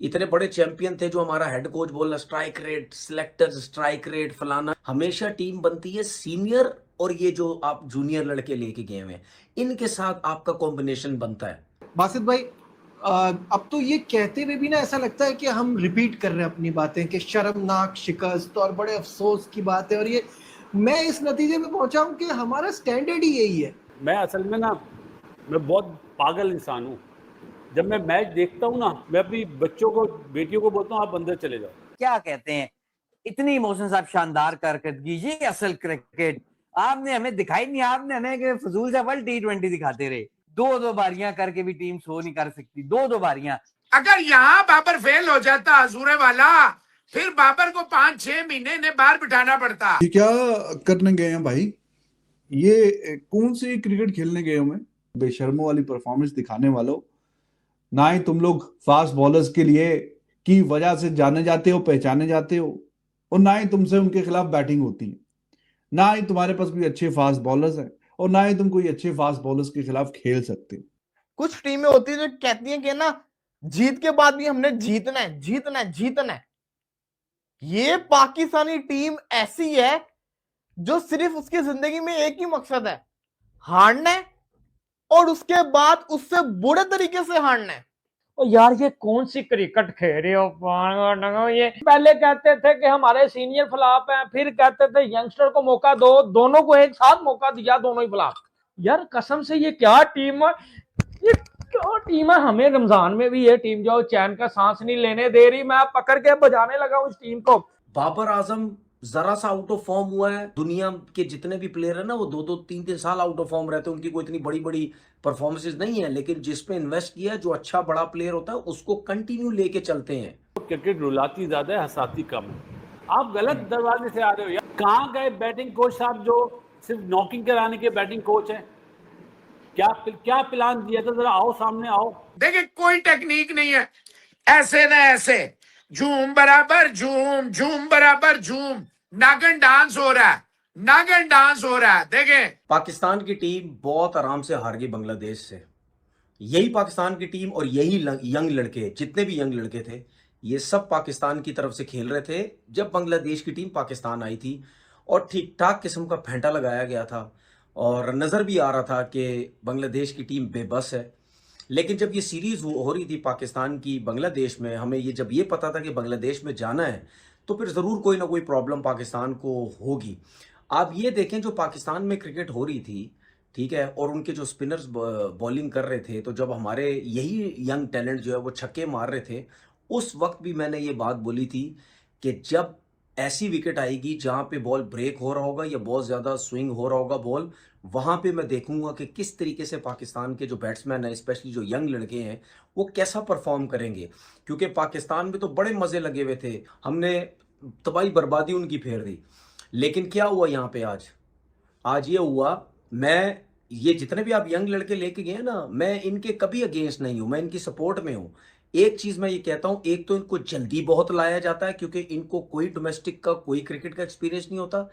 इतने बड़े चैंपियन थे जो हमारा हेड कोच बोल रहा strike rate, selectors strike rate फलाना। हमेशा टीम बनती है सीनियर और ये जो आप जूनियर लड़के लेके गए हुए हैं, इनके साथ आपका कॉम्बिनेशन बनता है। बासित भाई, अब तो ये कहते हुए भी ना ऐसा लगता है कि हम रिपीट कर रहे हैं अपनी बातें कि शर्मनाक शिकस्त और बड़े अफसोस की बात है, और ये मैं इस नतीजे में पहुंचा हूं कि हमारा स्टैंडर्ड ही यही है। मैं असल में ना, मैं बहुत पागल इंसान हूँ। जब मैं मैच देखता हूँ ना, मैं अपनी बच्चों को, बेटियों को बोलता हूँ आप अंदर चले जाओ। क्या कहते हैं, इतनी इमोशंस आप शानदार कारकर्दगी, ये असल क्रिकेट आपने हमें दिखाई नहीं। आपने हमें कि फजूल सा वर्ल्ड T20 दिखाते रहे, दो दो बारियां करके भी टीम शो नहीं कर सकती, दो दो बारियां। अगर यहाँ बाबर फेल हो जाता हजूरे वाला, फिर बाबर को 5-6 महीने ने बाहर बिठाना पड़ता। ये क्या करने गए हैं भाई? ये कौन सी क्रिकेट खेलने गए हो? मैं बेशर्मों वाली परफॉर्मेंस दिखाने वालों। ना ही तुम लोग फास्ट बॉलर्स के लिए की वजह से जाने जाते हो, पहचाने जाते हो, और ना ही तुमसे उनके खिलाफ बैटिंग होती है। ना ही तुम्हारे पास कोई अच्छे फास्ट बॉलर्स हैं, और ना ही तुम कोई अच्छे फास्ट बॉलर्स के खिलाफ खेल सकते हो। कुछ टीमें होती है जो कहती हैं कि ना, जीत के बाद भी हमने जीतना है, जीतना है, जीतना है। ये पाकिस्तानी टीम ऐसी है जो सिर्फ उसकी जिंदगी में एक ही मकसद है, हारना है, और उसके बाद उससे बुरे तरीके से हारना है। और यार ये कौन सी क्रिकेट खेल रहे हो? ये पहले कहते थे कि हमारे सीनियर फ्लॉप हैं, फिर कहते थे यंगस्टर को मौका दो, दोनों को एक साथ मौका दिया, दोनों ही फ्लॉप। यार कसम से ये क्या टीम है, ये क्या टीम है? हमें रमजान में भी ये टीम जो चैन का सांस नहीं लेने दे रही। मैं पकड़ के बजाने लगा हूँ इस टीम को। बाबर आजम जरा सा आउट ऑफ फॉर्म हुआ है। दुनिया के जितने भी प्लेयर है ना, वो 2-2, 3-3 साल आउट ऑफ फॉर्म रहते हैं। उनकी कोई इतनी बड़ी बड़ी परफॉर्मेंसेस नहीं है, लेकिन जिस पे इन्वेस्ट किया है, जो अच्छा बड़ा प्लेयर होता है, उसको कंटिन्यू लेके चलते हैं। क्रिकेट रुलाती ज्यादा है, हंसाती कम है। आप गलत दरवाजे से आ रहे हो यार। कहाँ गए बैटिंग कोच साहब जो सिर्फ नॉकिंग कराने के बैटिंग कोच हैं? क्या प्लान दिया था? जरा आओ, सामने आओ। देखिए, कोई टेक्निक नहीं है, ऐसे ना ऐसे, झूम बराबर झूम, झूम बराबर झूम, नागन डांस हो रहा है, नागन डांस हो रहा है। देखें, पाकिस्तान की टीम बहुत आराम से हार गई बांग्लादेश से। यही पाकिस्तान की टीम और यही यंग लड़के, जितने भी यंग लड़के थे, ये सब पाकिस्तान की तरफ से खेल रहे थे जब बांग्लादेश की टीम पाकिस्तान आई थी। और ठीक ठाक किस्म का फेंटा लगाया गया था, और नज़र भी आ रहा था कि बांग्लादेश की टीम बेबस है। लेकिन जब ये सीरीज हो रही थी पाकिस्तान की बांग्लादेश में, हमें ये जब ये पता था कि बांग्लादेश में जाना है, तो फिर ज़रूर कोई ना कोई प्रॉब्लम पाकिस्तान को होगी। आप ये देखें, जो पाकिस्तान में क्रिकेट हो रही थी, ठीक है, और उनके जो स्पिनर्स बॉलिंग कर रहे थे, तो जब हमारे यही यंग टैलेंट जो है वो छक्के मार रहे थे, उस वक्त भी मैंने ये बात बोली थी कि जब ऐसी विकेट आएगी जहां पे बॉल ब्रेक हो रहा होगा या बहुत ज़्यादा स्विंग हो रहा होगा बॉल, वहां पे मैं देखूंगा कि किस तरीके से पाकिस्तान के जो बैट्समैन हैं, स्पेशली जो यंग लड़के हैं, वो कैसा परफॉर्म करेंगे। क्योंकि पाकिस्तान में तो बड़े मज़े लगे हुए थे, हमने तबाही बर्बादी उनकी फेर दी। लेकिन क्या हुआ यहाँ पे आज? आज ये हुआ, मैं ये जितने भी आप यंग लड़के लेके गए ना, मैं इनके कभी अगेंस्ट नहीं हूं, मैं इनकी सपोर्ट में हूं। एक चीज मैं ये कहता हूं, एक तो इनको जल्दी बहुत लाया जाता है क्योंकि इनको कोई डोमेस्टिक का, कोई क्रिकेट का एक्सपीरियंस नहीं होता।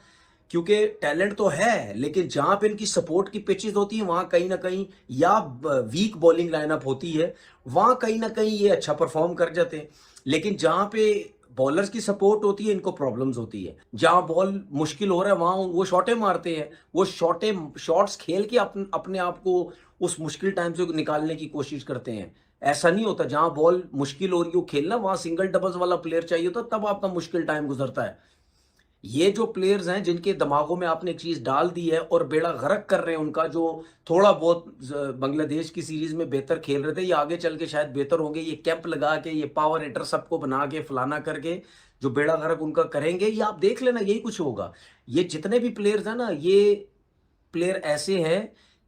क्योंकि टैलेंट तो है, लेकिन जहां पे इनकी सपोर्ट की पिचेस होती है, वहां कहीं ना कहीं, या वीक बॉलिंग लाइनअप होती है, वहां कहीं ना कहीं ये अच्छा परफॉर्म कर जाते हैं। लेकिन जहां पे बॉलर्स की सपोर्ट होती है, इनको प्रॉब्लम्स होती है। जहां बॉल मुश्किल हो रहा है, वहां वो शॉटे मारते हैं, वो शॉट्स खेल के अपने आप को उस मुश्किल टाइम से निकालने की कोशिश करते हैं। ऐसा नहीं होता, जहां बॉल मुश्किल हो रही हो खेलना, वहां सिंगल डबल्स वाला प्लेयर चाहिए होता, तब आपका मुश्किल टाइम गुजरता है। ये जो प्लेयर्स हैं जिनके दिमागों में आपने एक चीज डाल दी है और बेड़ा गर्क कर रहे हैं उनका, जो थोड़ा बहुत बांग्लादेश की सीरीज में बेहतर खेल रहे थे, ये आगे चल के शायद बेहतर होंगे। ये कैंप लगा के, ये पावर हिटर सबको बना के, फलाना करके जो बेड़ा गर्क उनका करेंगे, ये आप देख लेना, यही कुछ होगा। ये जितने भी प्लेयर्स हैं ना, ये प्लेयर ऐसे हैं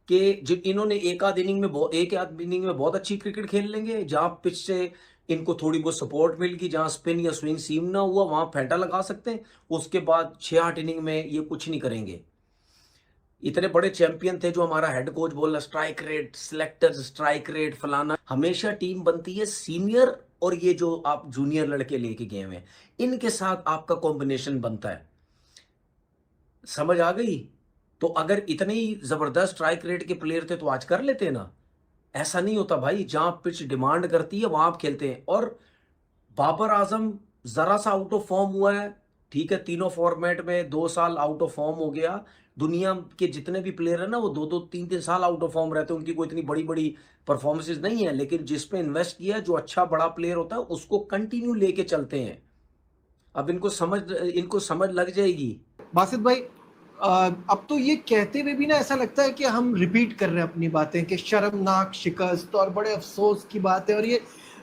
कि जो इन्होंने एक आध इनिंग में बहुत अच्छी क्रिकेट खेल लेंगे, जहां पिच से इनको थोड़ी बहुत सपोर्ट मिल गई, जहां स्पिन या स्विंग सीम ना हुआ, वहां फेंटा लगा सकते हैं। उसके बाद 6-8 इनिंग में ये कुछ नहीं करेंगे। इतने बड़े चैंपियन थे जो हमारा हेड कोच बोल रहा strike rate, selectors strike rate फलाना। हमेशा टीम बनती है सीनियर और ये जो आप जूनियर लड़के लेके गए हुए हैं, इनके साथ आपका कॉम्बिनेशन बनता है। समझ आ गई? तो अगर इतने ही जबरदस्त स्ट्राइक रेट के प्लेयर थे तो आज कर लेते ना। ऐसा नहीं होता भाई, जहां पिच डिमांड करती है वहां आप खेलते हैं। और बाबर आजम जरा सा आउट ऑफ फॉर्म हुआ है, ठीक है, तीनों फॉर्मेट में 2 साल आउट ऑफ फॉर्म हो गया। दुनिया के जितने भी प्लेयर है ना, वो 2-3 साल आउट ऑफ फॉर्म रहते हैं, उनकी कोई इतनी बड़ी बड़ी परफॉर्मेंसेज नहीं है, लेकिन जिस पे इन्वेस्ट किया है, जो अच्छा बड़ा प्लेयर होता है, उसको कंटिन्यू लेके चलते हैं। अब इनको समझ लग जाएगी। बासित भाई, अब तो ये कहते हुए भी ना ऐसा लगता है कि हम रिपीट कर रहे हैं अपनी बातें कि शर्मनाक शिकस्त और बड़े अफसोस की बात है, और ये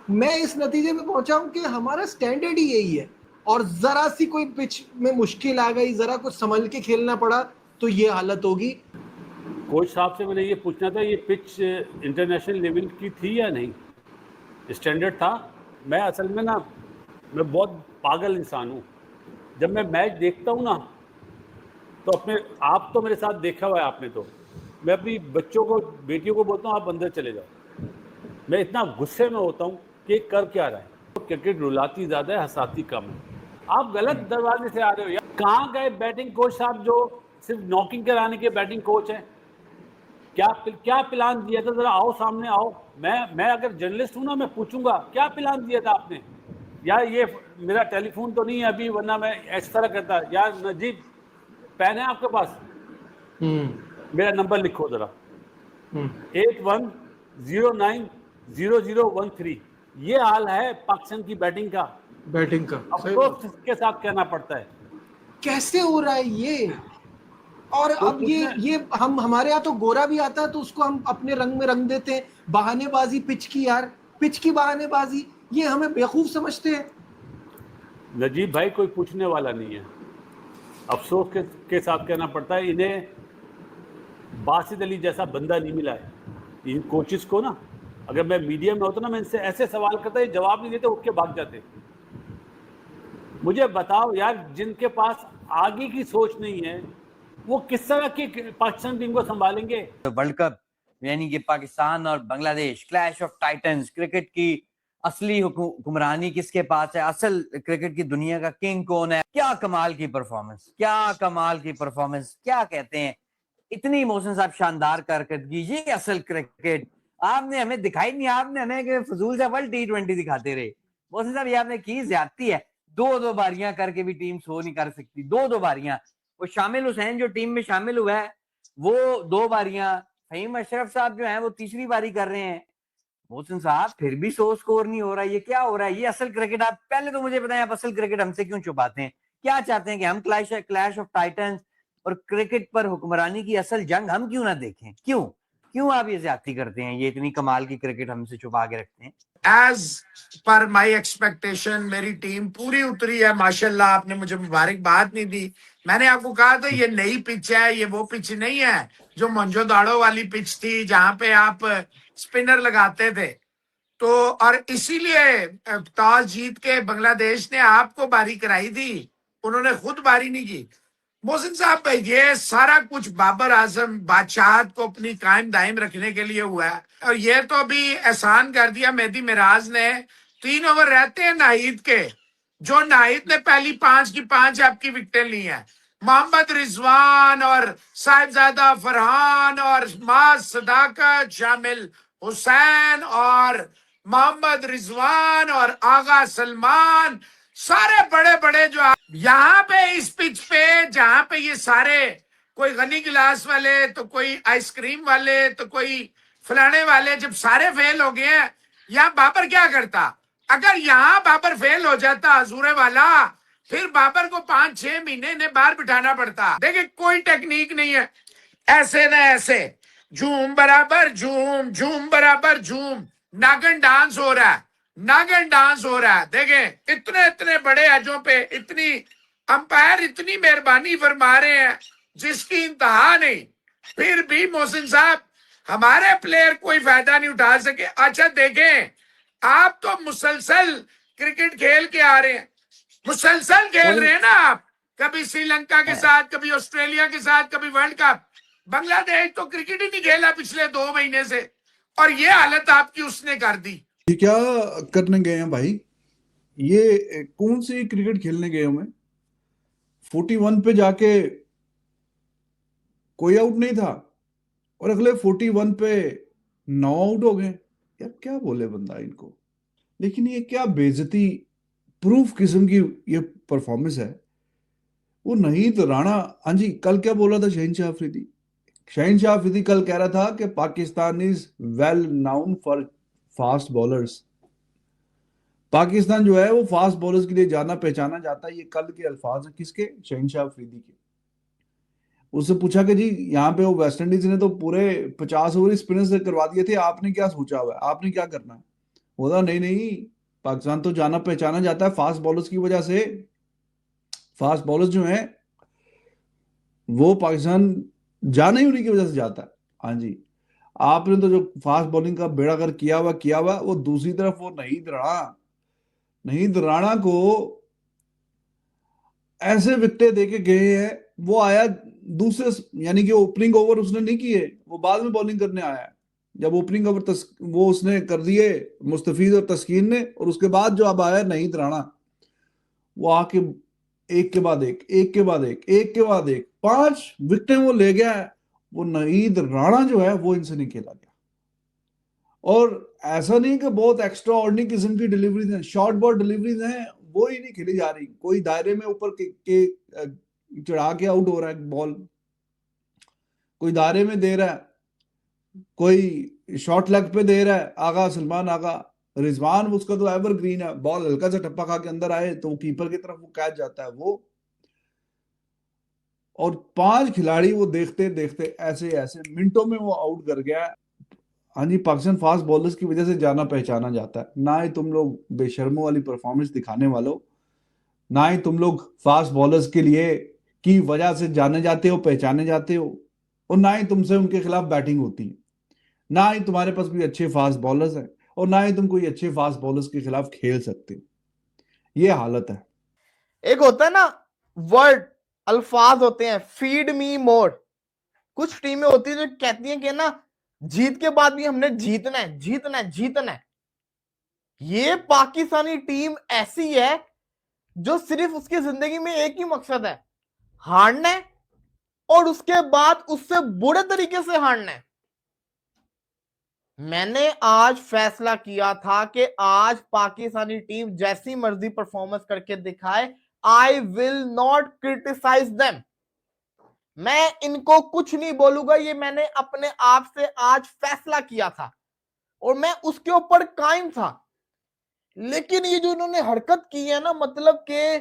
मैं इस नतीजे में पहुंचा हूं कि हमारा स्टैंडर्ड ही यही है, और जरा सी कोई पिच में मुश्किल आ गई, जरा कुछ संभल के खेलना पड़ा तो ये हालत होगी। कोच साहब से मैंने ये पूछना था, ये पिच इंटरनेशनल लेवल की थी या नहीं, स्टैंडर्ड था? मैं असल में ना, मैं बहुत पागल इंसान हूँ। जब मैं मैच देखता हूँ ना, तो आप तो मेरे साथ देखा हुआ है आपने, तो मैं अपनी बच्चों को, बेटियों को बोलता हूँ आप अंदर चले जाओ। मैं इतना गुस्से में होता हूँ कि कर क्या रहा है। क्रिकेट रुलाती ज़्यादा है, हंसाती कम है। आप गलत दरवाजे से आ रहे हो यार। कहाँ गए बैटिंग कोच साहब जो सिर्फ नॉकिंग कराने के बैटिंग कोच हैं? क्या प्लान दिया था? जरा आओ, सामने आओ। मैं अगर जर्नलिस्ट हूँ ना, मैं पूछूंगा क्या प्लान दिया था आपने। यार ये मेरा टेलीफोन तो नहीं है अभी, वरना मैं इस तरह करता। यार नजीब, पेन है आपके पास? मेरा नंबर लिखो जरा, 81090013। ये हाल है पाकिस्तान की बैटिंग का। अफसोस के साथ कहना पड़ता है। कैसे हो रहा है ये? और तो अब ये हमारे यहाँ तो गोरा भी आता है तो उसको हम अपने रंग में रंग देते हैं। बहानेबाजी पिच की, यार पिच की बहानेबाजी, ये हमें बेवकूफ समझते हैं। नजीब भाई, कोई पूछने वाला नहीं है। अफसोस के साथ कहना पड़ता है, इन्हें बासित अली जैसा बंदा नहीं मिला है। इन कोचेस को ना, अगर मैं मीडिया में होता ना, मैं इनसे ऐसे सवाल करता, ये जवाब नहीं देते, उठ के भाग जाते। मुझे बताओ यार, जिनके पास आगे की सोच नहीं है, वो किस तरह की पाकिस्तान टीम को संभालेंगे? वर्ल्ड कप यानी कि पाकिस्तान और Bangladesh, clash of Titans. Cricket की असली हुक्मरानी किसके पास है? असल क्रिकेट की दुनिया का किंग कौन है? क्या कमाल की परफॉर्मेंस, क्या कमाल की परफॉर्मेंस, क्या कहते हैं, इतनी इमोशंस आप शानदार कारकर्दगी। ये असल क्रिकेट आपने हमें दिखाई नहीं। आपने हमें फजूल सा वर्ल्ड T20 दिखाते रहे। मोहसिन साहब, ये आपने की ज्यादती है। 2-2 बारियां करके भी टीम सो नहीं कर सकती। 2-2 बारियां। वो शामिल हुसैन जो टीम में शामिल हुआ है, वो 2 बारियां। फहीम अशरफ साहब जो हैं, वो तीसरी बारी कर रहे हैं। मोहसिन साहब, फिर भी 100 स्कोर नहीं हो रहा। ये क्या हो रहा है? ये असल क्रिकेट। आप पहले तो मुझे बताएं, आप असल क्रिकेट हमसे क्यों छुपाते हैं? क्या चाहते हैं कि हम क्लैश ऑफ टाइटंस और क्रिकेट पर हुक्मरानी की असल जंग हम क्यों ना देखें? क्यों आप ये ज्यादती करते हैं? ये इतनी कमाल की क्रिकेट हमसे छुपा के रखते हैं। एज पर माई एक्सपेक्टेशन मेरी टीम पूरी उतरी है माशाल्लाह। आपने मुझे मुबारकबाद नहीं दी। मैंने आपको कहा था ये नई पिच है, ये वो पिच नहीं है जो मोहनजोदाड़ो वाली पिच थी जहां पे आप स्पिनर लगाते थे। तो और इसीलिए टॉस जीत के बांग्लादेश ने आपको बारी कराई थी, उन्होंने खुद बारी नहीं की। मोहसिन साहब, ये सारा कुछ बाबर आजम बादशाहत को अपनी कायम दायम रखने के लिए हुआ है। और ये तो अभी एहसान कर दिया मेहदी मिराज ने। 3 ओवर रहते हैं नाहिद के, जो नाहिद ने पहली 5 की 5 आपकी विकेटें ली हैं। मोहम्मद रिजवान और साहिबजादा फरहान और माज सदाकत, शामिल हुसैन और मोहम्मद रिजवान और आगा सलमान, सारे बड़े बड़े जो यहाँ पे इस पिच पे, जहां पे ये सारे, कोई गनी गिलास वाले, तो कोई आइसक्रीम वाले, तो कोई फलाने वाले, जब सारे फेल हो गए हैं, यहाँ बाबर क्या करता? अगर यहाँ बाबर फेल हो जाता हजूरे वाला, फिर बाबर को 5-6 महीने ने बाहर बिठाना पड़ता। देखिए, कोई टेक्निक नहीं है। ऐसे न ऐसे झूम बराबर झूम, झूम बराबर झूम, नागन डांस हो रहा है, नागन डांस हो रहा है। देखें, इतने इतने बड़े एजों पे इतनी अंपायर इतनी मेहरबानी फरमा रहे हैं जिसकी इंतहा नहीं। फिर भी मोहसिन साहब, हमारे प्लेयर कोई फायदा नहीं उठा सके। अच्छा देखें, आप तो मुसलसल क्रिकेट खेल के आ रहे हैं, मुसलसल खेल रहे हैं ना आप। कभी श्रीलंका के साथ, कभी ऑस्ट्रेलिया के साथ, कभी वर्ल्ड कप। बांग्लादेश तो क्रिकेट ही नहीं खेला पिछले 2 महीने से, और ये हालत आपकी उसने कर दी। ये क्या करने गए हैं भाई? ये कौन सी क्रिकेट खेलने गए हमें? 41 पे जाके कोई आउट नहीं था और अगले 41 पे 9 आउट हो गए। यार क्या बोले बंदा इनको। लेकिन ये क्या बेइज्जती प्रूफ किस्म की ये परफॉर्मेंस है। वो नहीद राणा, हाँ जी, कल क्या बोल रहा था शहनशाह अफरीदी? शहनशाह अफरीदी कल कह रहा था कि Pakistan is well known for fast bowlers. Pakistan जो है वो फास्ट बॉलर्स के लिए जाना पहचाना जाता है। ये कल के अल्फाज हैं किसके? शहनशाह अफरीदी के। उससे पूछा कि जी यहाँ पे वो वेस्ट इंडीज ने तो पूरे 50 ओवर स्पिनर से करवा दिए थे, आपने क्या सोचा हुआ है, आपने क्या करना है? बोला नहीं नहीं, पाकिस्तान तो जाना पहचाना जाता है फास्ट बॉलर्स की वजह से। फास्ट बॉलर्स जो हैं वो पाकिस्तान जाना ही उन्हीं की वजह से जाता है। हाँ जी, आपने तो जो फास्ट बॉलिंग का बेड़ा कर किया हुआ वो दूसरी तरफ वो नहीद राणा को ऐसे विकेटें देके गए हैं। वो आया दूसरे, यानी कि ओपनिंग ओवर उसने नहीं किए, वो बाद में बॉलिंग करने आया है। जब ओपनिंग ओवर वो उसने कर दिए मुस्तफीज और तस्कीन ने, और उसके बाद जो अब आया नहीद राणा, वो आके एक के बाद एक 5 विकेटें वो ले गया है। वो नहीद राणा जो है वो इनसे नहीं खेला गया। और ऐसा नहीं कि बहुत एक्स्ट्रा ऑर्डिनरी किस्म की डिलीवरीज हैं, शॉर्ट बॉल डिलीवरीज हैं, वो ही नहीं खेली जा रही। कोई दायरे में ऊपर के चढ़ा के आउट हो रहा है बॉल, कोई दायरे में दे रहा है, कोई शॉर्ट लेग पे दे रहा है। आगा सलमान आगा, रिजवान उसका तो एवरग्रीन है, बॉल हल्का सा टप्पा खा के अंदर आए तो कीपर की तरफ वो कैच जाता है वो। और 5 खिलाड़ी वो देखते देखते ऐसे मिनटों में वो आउट कर गया। हाँ जी, पाकिस्तान फास्ट बॉलर्स की वजह से जाना पहचाना जाता है। ना ही तुम लोग बेशर्मों वाली परफॉर्मेंस दिखाने वालों, ना ही तुम लोग फास्ट बॉलर्स के लिए की वजह से जाने जाते हो, पहचाने जाते हो, और ना ही तुमसे उनके खिलाफ बैटिंग होती है। ना ही तुम्हारे पास कोई अच्छे फास्ट बॉलर्स हैं, और ना ही तुम कोई अच्छे फास्ट बॉलर्स के खिलाफ खेल सकते हो। ये हालत है। एक होता है ना वर्ड, अल्फाज होते हैं, फीड मी मोर। कुछ टीमें होती है जो कहती हैं कि ना जीत के बाद भी हमने जीतना है, जीतना है, जीतना है। ये पाकिस्तानी टीम ऐसी है जो सिर्फ उसकी जिंदगी में एक ही मकसद है, हारना है, और उसके बाद उससे बुरे तरीके से हारना है। मैंने आज फैसला किया था कि आज पाकिस्तानी टीम जैसी मर्जी परफॉर्मेंस करके दिखाए, I will not criticise them. मैं इनको कुछ नहीं बोलूंगा। ये मैंने अपने आप से आज फैसला किया था और मैं उसके ऊपर कायम था। लेकिन ये जो इन्होंने हरकत की है ना, मतलब के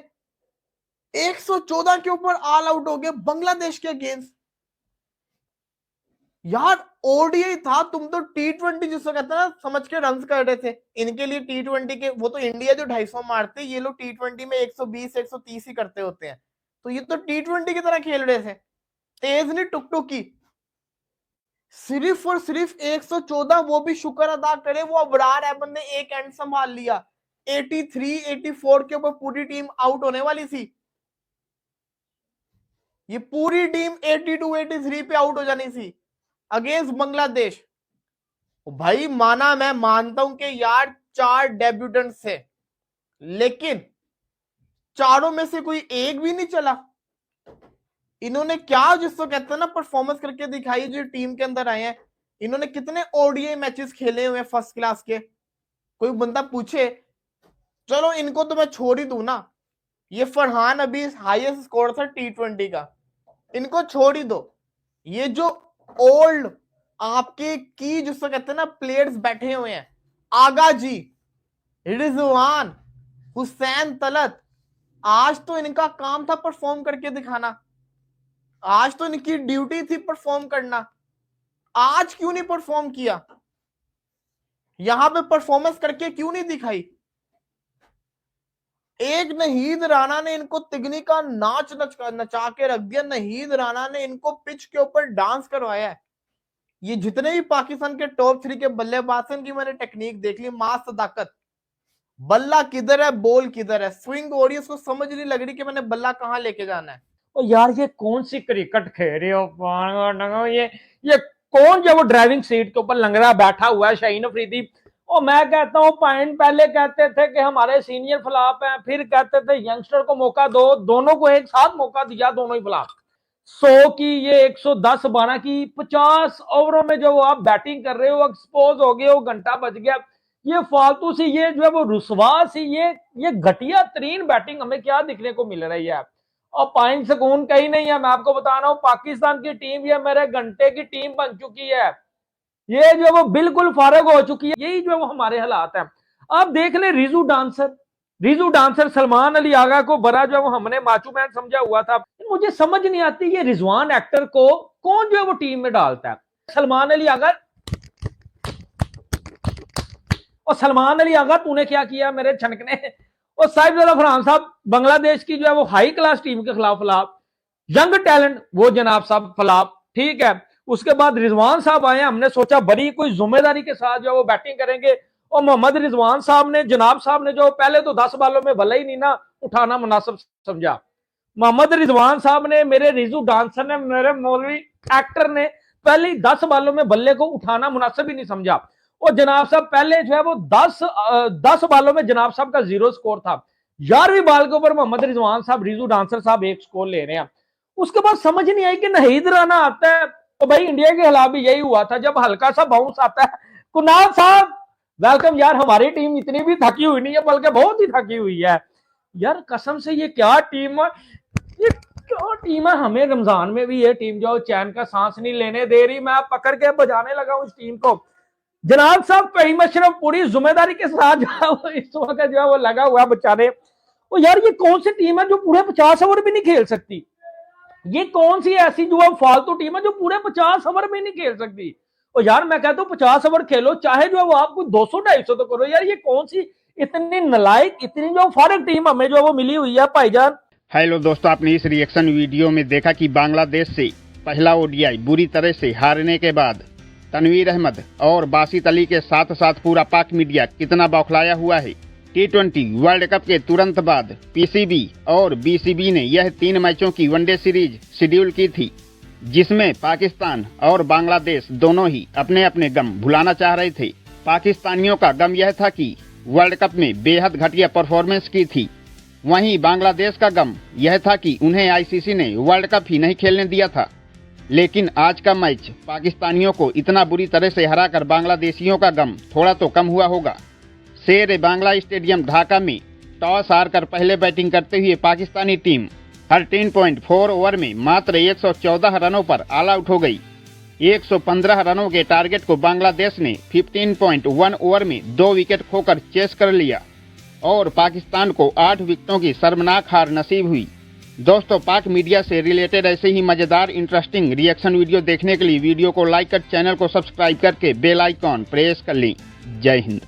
114 के ऊपर ऑल आउट हो गए बांग्लादेश के अगेंस्ट। यार ओडीआई था, तुम तो T20 जिसको कहते हैं ना समझ के रन कर रहे थे। इनके लिए T20 के, वो तो इंडिया जो 250 मारते, ये लोग T20 में 120 130 ही करते होते हैं। तो ये तो T20 की तरह खेल रहे थे, तेज नहीं टुक की। सिर्फ और सिर्फ 114, वो भी शुक्र अदा करे वो अबरार अहमद ने एक एंड संभाल लिया। 83 84 के ऊपर पूरी टीम आउट होने वाली थी। ये पूरी टीम 82 83 पे आउट हो जानी थी अगेंस्ट बांग्लादेश। भाई माना, मैं मानता हूं कि यार 4 डेब्यूटेंट थे, लेकिन चारों में से कोई एक भी नहीं चला। इन्होंने क्या, जिसको कहते हैं ना परफॉर्मेंस करके दिखाई जो टीम के अंदर आए हैं। इन्होंने कितने ओडीआई मैचेस खेले हुए हैं फर्स्ट क्लास के। कोई बंदा पूछे, चलो इनको तो मैं छोड़ ही दूं ना, ये फरहान अभी हाईएस्ट स्कोर था T20 का, इनको छोड़ ही दो। ये जो ओल्ड आपके की जिसको कहते हैं ना प्लेयर्स बैठे हुए हैं, आगा जी, रिजवान, हुसैन तलत, आज तो इनका काम था परफॉर्म करके दिखाना। आज तो इनकी ड्यूटी थी परफॉर्म करना। आज क्यों नहीं परफॉर्म किया? यहां पे परफॉर्मेंस करके क्यों नहीं दिखाई? एक नहीद राणा ने इनको तिगनी का नाच नचा के रख दिया। नहीद राणा ने इनको पिच के ऊपर डांस करवाया है। ये जितने भी पाकिस्तान के टॉप 3 के बल्लेबाज हैं, की मैंने टेक्निक देख ली, मास ताकत, बल्ला किधर है, बॉल किधर है, स्विंग हो रही है, उसको समझ नहीं लग रही कि मैंने बल्ला कहां लेके जाना है। और यार ये कौन सी क्रिकेट खेल रहे हो? ये कौन जो वो ड्राइविंग सीट के ऊपर लंगड़ा बैठा हुआ है, शाहीन अफरीदी। और मैं कहता हूँ पॉइंट पहले कहते थे कि हमारे सीनियर फ्लॉप हैं, फिर कहते थे यंगस्टर को मौका दो, दोनों को एक साथ मौका दिया, दोनों ही फ्लॉप। 100 की ये 110 12 की 50 ओवरों में जो आप बैटिंग कर रहे हो, एक्सपोज हो गए हो, घंटा बज गया। ये फालतू सी, ये जो है वो रुसवा सी, ये घटिया तरीन बैटिंग हमें क्या दिखने को मिल रही है। और पाइन सुकून कहीं नहीं है। मैं आपको बता रहा हूं, पाकिस्तान की टीम ये मेरे घंटे की टीम बन चुकी है, ये जो है वो बिल्कुल फारग हो चुकी है। यही जो है वो हमारे हालात हैं। आप देख ले रिजू डांसर सलमान अली आगा को बड़ा जो है वो हमने माचू मैन समझा हुआ था। मुझे समझ नहीं आती ये रिजवान एक्टर को कौन जो है वो टीम में डालता है। सलमान अली आगा, और सलमान अली आगा तूने क्या किया मेरे छनकने। और साहिबजादा फरहान साहब बांग्लादेश की जो है वो हाई क्लास टीम के खिलाफ फ्लॉप, यंग टैलेंट वो जनाब साहब फ्लॉप, ठीक है। उसके बाद रिजवान साहब आए, हमने सोचा बड़ी कोई जिम्मेदारी के साथ जो है वो बैटिंग करेंगे, और मोहम्मद रिजवान साहब ने, जनाब साहब ने जो पहले तो 10 बालों में भले ही नहीं ना उठाना मुनासिब समझा। मोहम्मद रिजवान साहब ने, मेरे रिजू डांसर ने, मेरे मौलवी एक्टर ने पहले 10 बालों में बल्ले को उठाना मुनासिब ही नहीं समझा। और जनाब साहब पहले जो है वो 10 बालों में जनाब साहब का 0 स्कोर था। 11वीं बाल के ऊपर मोहम्मद रिजवान साहब, रिजू डांसर साहब 1 स्कोर ले रहे हैं। उसके बाद समझ नहीं आई कि नहीद राना आता है, तो भाई इंडिया के खिलाफ भी यही हुआ था, जब हल्का सा बाउंस आता है। कुनाल साहब वेलकम यार, हमारी टीम इतनी भी थकी हुई नहीं है, बल्कि बहुत ही थकी हुई है यार, कसम से। ये क्या टीम है, ये क्या टीम है। हमें रमजान में भी ये टीम जो चैन का सांस नहीं लेने दे रही। मैं पकड़ के बजाने लगा हूं इस टीम को। जनाब साहब फहीम अशरफ पूरी जिम्मेदारी के साथ जो इस वक्त जो है वो लगा हुआ बेचारे। वो यार ये कौन सी टीम है जो पूरे 50 ओवर भी नहीं खेल सकती। ये कौन सी ऐसी जो फालतू टीम है जो पूरे 50 ओवर भी नहीं खेल सकती। और यार मैं कहता हूँ 50 ओवर खेलो, चाहे जो है वो आपको 200-250 तो करो यार। ये कौन सी इतनी नलायक, इतनी जो फारग टीम हमें जो वो मिली हुई है भाईजान। हेलो दोस्तों, आपने इस रिएक्शन वीडियो में देखा कि बांग्लादेश से पहला ओडीआई बुरी तरह से हारने के बाद तनवीर अहमद और बासित अली के साथ साथ पूरा पाक मीडिया कितना बौखलाया हुआ है। T20 वर्ल्ड कप के तुरंत बाद पीसीबी और बीसीबी ने यह 3 मैचों की वनडे सीरीज शेड्यूल की थी, जिसमें पाकिस्तान और बांग्लादेश दोनों ही अपने अपने गम भुलाना चाह रहे थे। पाकिस्तानियों का गम यह था कि वर्ल्ड कप में बेहद घटिया परफॉर्मेंस की थी, वहीं बांग्लादेश का गम यह था कि उन्हें आईसीसी ने वर्ल्ड कप ही नहीं खेलने दिया था। लेकिन आज का मैच पाकिस्तानियों को इतना बुरी तरह से हराकर बांग्लादेशियों का गम थोड़ा तो कम हुआ होगा। शेर बांग्ला स्टेडियम ढाका में टॉस हारकर पहले बैटिंग करते हुए पाकिस्तानी टीम 13.4 ओवर में मात्र 114 रनों पर ऑल आउट हो गई। 115 रनों के टारगेट को बांग्लादेश ने 15.1 ओवर में 2 विकेट खोकर चेस कर लिया और पाकिस्तान को 8 विकेटों की शर्मनाक हार नसीब हुई। दोस्तों, पाक मीडिया से रिलेटेड ऐसे ही मजेदार इंटरेस्टिंग रिएक्शन वीडियो देखने के लिए वीडियो को लाइक कर चैनल को सब्सक्राइब करके बेल आइकॉन प्रेस कर लें। जय हिंद।